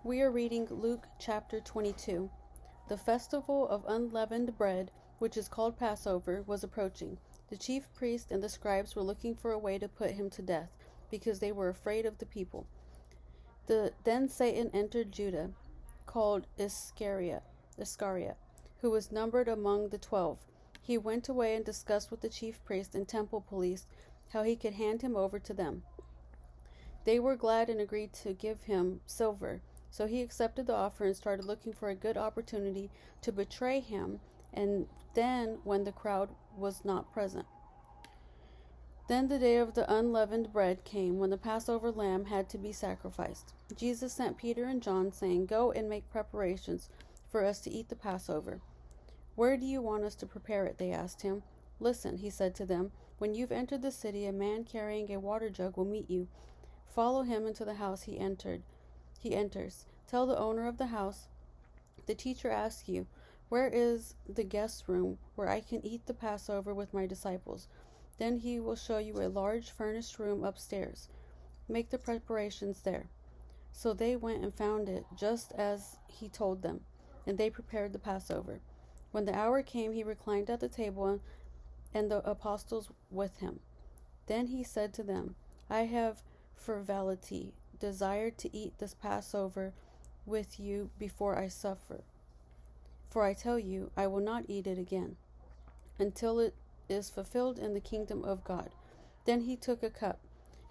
We are reading Luke chapter 22. The festival of unleavened bread, which is called Passover, was approaching. The chief priests and the scribes were looking for a way to put him to death, because they were afraid of the people. Then Satan entered Judah, called Iscariot, who was numbered among the 12. He went away and discussed with the chief priests and temple police how he could hand him over to them. They were glad and agreed to give him silver. So he accepted the offer and started looking for a good opportunity to betray him, and then when the crowd was not present. Then the day of the unleavened bread came, when the Passover lamb had to be sacrificed. Jesus sent Peter and John, saying, "Go and make preparations for us to eat the Passover." "Where do you want us to prepare it?" they asked him. "Listen," he said to them, "when you've entered the city, a man carrying a water jug will meet you. Follow him into the house he enters. Tell the owner of the house, 'The teacher asks you, where is the guest room where I can eat the Passover with my disciples?' Then he will show you a large furnished room upstairs. Make the preparations there." So they went and found it just as he told them, and they prepared the Passover. When the hour came, he reclined at the table, and the apostles with him. Then he said to them, "I have for verily desired to eat this Passover with you before I suffer. For I tell you, I will not eat it again, until it is fulfilled in the kingdom of God." Then he took a cup,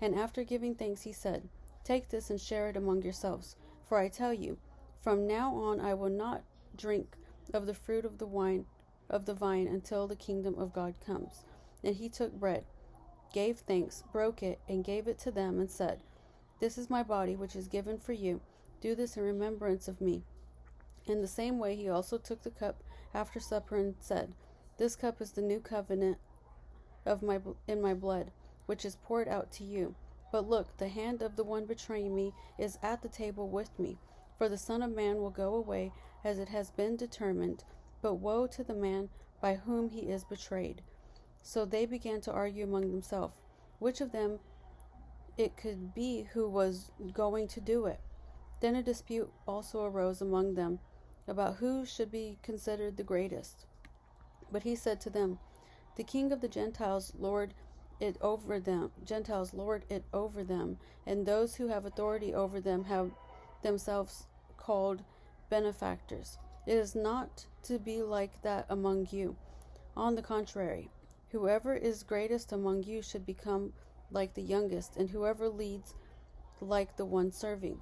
and after giving thanks he said, "Take this and share it among yourselves. For I tell you, from now on I will not drink of the fruit of the vine until the kingdom of God comes." And he took bread, gave thanks, broke it, and gave it to them, and said, "This is my body, which is given for you. Do this in remembrance of me." In the same way he also took the cup after supper and said, "This cup is the new covenant in my blood, which is poured out to you. But look, the hand of the one betraying me is at the table with me. For the Son of Man will go away as it has been determined, but woe to the man by whom he is betrayed." So they began to argue among themselves, which of them it could be who was going to do it. Then a dispute also arose among them about who should be considered the greatest. But he said to them, "The king of the Gentiles lord it over them, and those who have authority over them have themselves called benefactors. It is not to be like that among you. On the contrary, whoever is greatest among you should become like the youngest, and whoever leads like the one serving.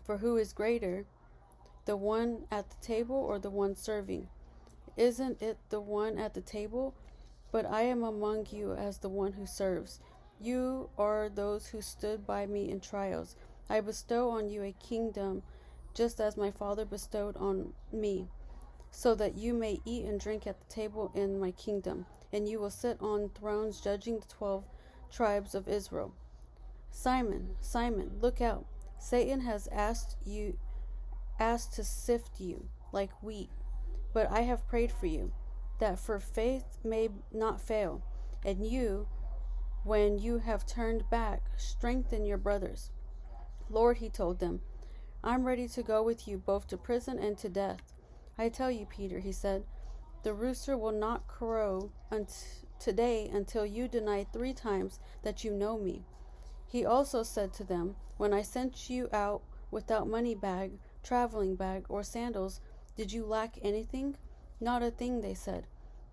For who is greater, the one at the table or the one serving? Isn't it the one at the table? But I am among you as the one who serves. You are those who stood by me in trials. I bestow on you a kingdom, just as my Father bestowed on me, so that you may eat and drink at the table in my kingdom, and you will sit on thrones judging the 12 tribes of Israel. Simon, Simon, look out. Satan has asked to sift you like wheat, but I have prayed for you, that for faith may not fail, and you, when you have turned back, strengthen your brothers." "Lord," he told them, "I'm ready to go with you both to prison and to death." "I tell you, Peter," he said, "the rooster will not crow today until you deny 3 times that you know me." He also said to them, "When I sent you out without money bag, traveling bag, or sandals, did you lack anything?" "Not a thing," they said.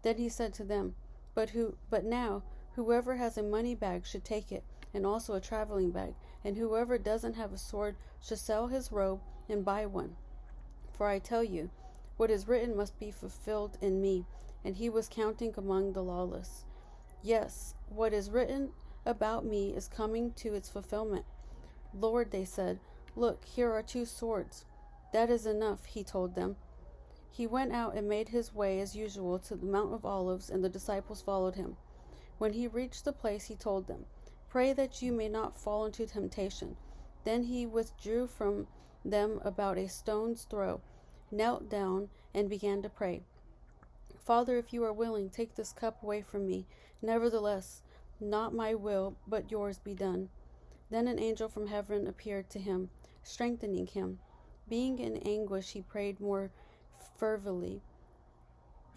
Then he said to them, But now, whoever has a money bag should take it, and also a traveling bag, and whoever doesn't have a sword should sell his robe and buy one. For I tell you, what is written must be fulfilled in me." And he was counting among the lawless. "Yes, what is written about me is coming to its fulfillment." "Lord," they said, "look, here are 2 swords." "That is enough," he told them. He went out and made his way as usual to the Mount of Olives, and the disciples followed him. When he reached the place, he told them, "Pray that you may not fall into temptation." Then he withdrew from them about a stone's throw, knelt down, and began to pray, "Father, if you are willing, take this cup away from me. Nevertheless, not my will, but yours be done." Then an angel from heaven appeared to him, strengthening him. Being in anguish, he prayed more fervently,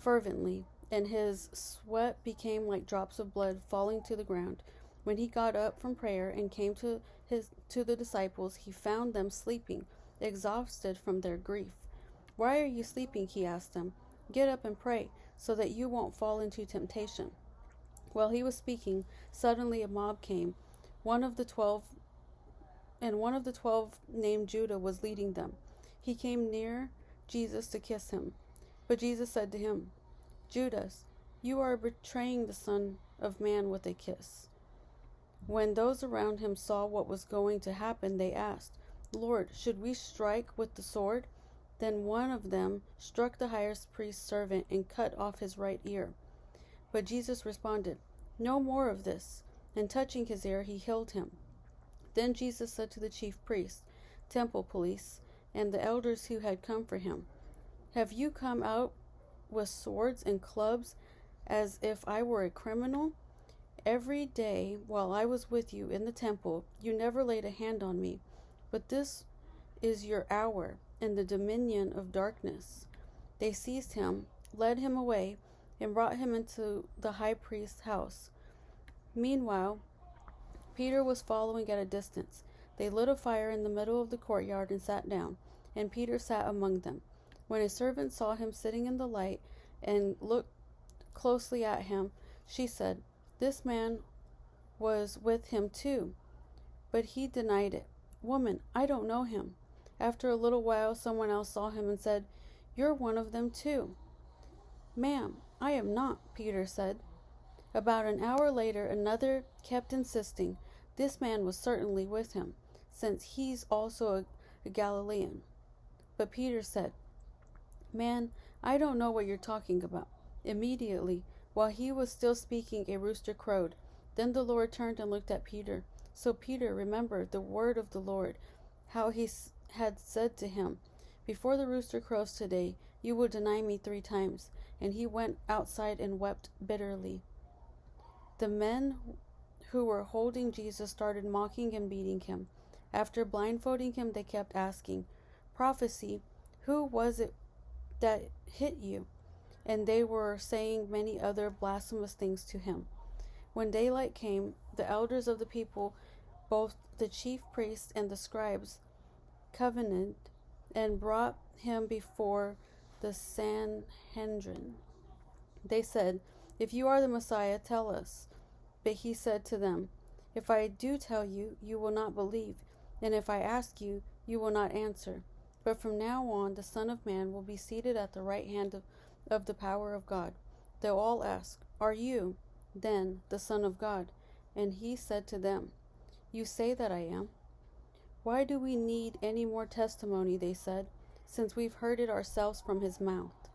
and his sweat became like drops of blood falling to the ground. When he got up from prayer and came to the disciples, he found them sleeping, exhausted from their grief. "Why are you sleeping?" he asked them. "Get up and pray, so that you won't fall into temptation." While he was speaking, suddenly a mob came. One of the 12 named Judah was leading them. He came near Jesus to kiss him. But Jesus said to him, "Judas, you are betraying the Son of Man with a kiss." When those around him saw what was going to happen, they asked, "Lord, should we strike with the sword?" Then one of them struck the high priest's servant and cut off his right ear. But Jesus responded, "No more of this." And touching his ear, he healed him. Then Jesus said to the chief priests, temple police, and the elders who had come for him, "Have you come out with swords and clubs as if I were a criminal? Every day while I was with you in the temple, you never laid a hand on me. But this is your hour and the dominion of darkness." They seized him, led him away, and brought him into the high priest's house. Meanwhile, Peter was following at a distance. They lit a fire in the middle of the courtyard and sat down, and Peter sat among them. When a servant saw him sitting in the light and looked closely at him, she said, "This man was with him too." But he denied it. "Woman, I don't know him." After a little while, someone else saw him and said, "You're one of them too." "Ma'am, I am not," Peter said. About an hour later, another kept insisting, "This man was certainly with him, since he's also a Galilean." But Peter said, "Man, I don't know what you're talking about." Immediately, while he was still speaking, a rooster crowed. Then the Lord turned and looked at Peter. So Peter remembered the word of the Lord, how he had said to him, "Before the rooster crows today, you will deny me 3 times." And he went outside and wept bitterly. The men who were holding Jesus started mocking and beating him. After blindfolding him, they kept asking, "Prophecy, who was it that hit you?" And they were saying many other blasphemous things to him. When daylight came, the elders of the people, both the chief priests and the scribes, covenanted and brought him before the Sanhedrin. They said, "If you are the Messiah, tell us." But he said to them, "If I do tell you, you will not believe, and if I ask you, you will not answer. But from now on, the Son of Man will be seated at the right hand of the power of God." They'll all ask, "Are you, then, the Son of God?" And he said to them, "You say that I am." "Why do we need any more testimony?" they said, "since we've heard it ourselves from his mouth."